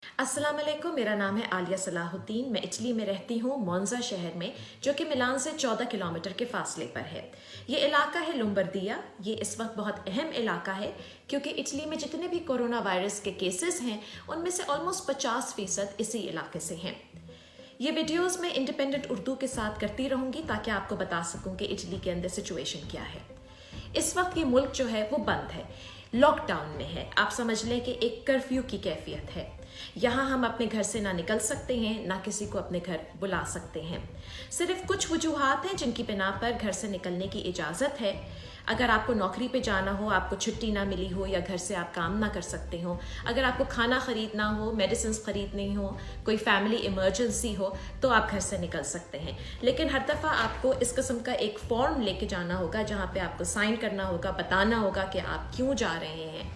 अस्सलाम वालेकुम, मेरा नाम है आलिया सलाहुद्दीन। मैं इटली में रहती हूँ, मोन्जा शहर में, जो कि मिलान से 14 किलोमीटर के फासले पर है। ये इलाका है लोम्बर्दिया। ये इस वक्त बहुत अहम इलाका है क्योंकि इटली में जितने भी कोरोना वायरस के केसेस हैं उनमें से ऑलमोस्ट 50% इसी इलाके से हैं। ये वीडियोस मैं इंडिपेंडेंट उर्दू के साथ करती रहूँगी ताकि आपको बता सकूँ कि इटली के अंदर सिचुएशन क्या है। इस वक्त ये मुल्क जो है वो बंद है, लॉकडाउन में है। आप समझ लें कि एक कर्फ्यू की कैफियत है। यहाँ हम अपने घर से ना निकल सकते हैं, ना किसी को अपने घर बुला सकते हैं। सिर्फ कुछ वजूहात हैं जिनकी बिना पर घर से निकलने की इजाज़त है। अगर आपको नौकरी पे जाना हो, आपको छुट्टी ना मिली हो या घर से आप काम ना कर सकते हो, अगर आपको खाना खरीदना हो, मेडिसिन खरीदनी हो, कोई फैमिली इमरजेंसी हो, तो आप घर से निकल सकते हैं। लेकिन हर दफ़ा आपको इस किस्म का एक फॉर्म लेके जाना होगा जहाँ पे आपको साइन करना होगा, बताना होगा कि आप क्यों जा रहे हैं।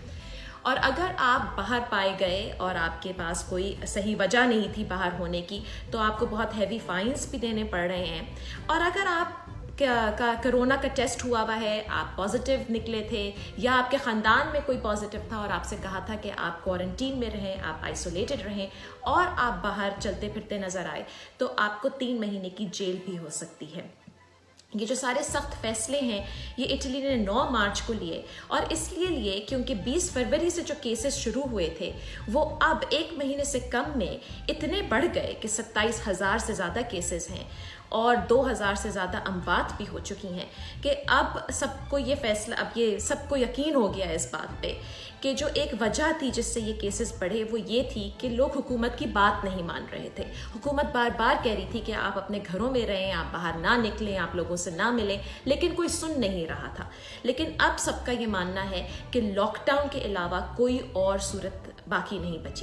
और अगर आप बाहर पाए गए और आपके पास कोई सही वजह नहीं थी बाहर होने की, तो आपको बहुत हैवी फाइन्स भी देने पड़ रहे हैं। और अगर आप का कोरोना का टेस्ट हुआ है, आप पॉजिटिव निकले थे या आपके ख़ानदान में कोई पॉजिटिव था और आपसे कहा था कि आप क्वारंटीन में रहें, आप आइसोलेटेड रहें और आप बाहर चलते फिरते नज़र आए, तो आपको 3 महीने की जेल भी हो सकती है। ये जो सारे सख्त फैसले हैं ये इटली ने 9 मार्च को लिए, और इसलिए लिए क्योंकि 20 फरवरी से जो केसेस शुरू हुए थे वो अब 1 महीने से कम में इतने बढ़ गए कि 27,000 से ज़्यादा केसेस हैं और 2,000 से ज़्यादा अमवात भी हो चुकी हैं। कि अब सबको ये फैसला, अब ये सबको यकीन हो गया इस बात पे कि जो एक वजह थी जिससे ये केसेस बढ़े वो ये थी कि लोग हुकूमत की बात नहीं मान रहे थे। हुकूमत बार बार कह रही थी कि आप अपने घरों में रहें, आप बाहर ना निकलें, आप लोगों से ना मिलें, लेकिन कोई सुन नहीं रहा था। लेकिन अब सबका ये मानना है कि लॉकडाउन के अलावा कोई और सूरत बाकी नहीं बची।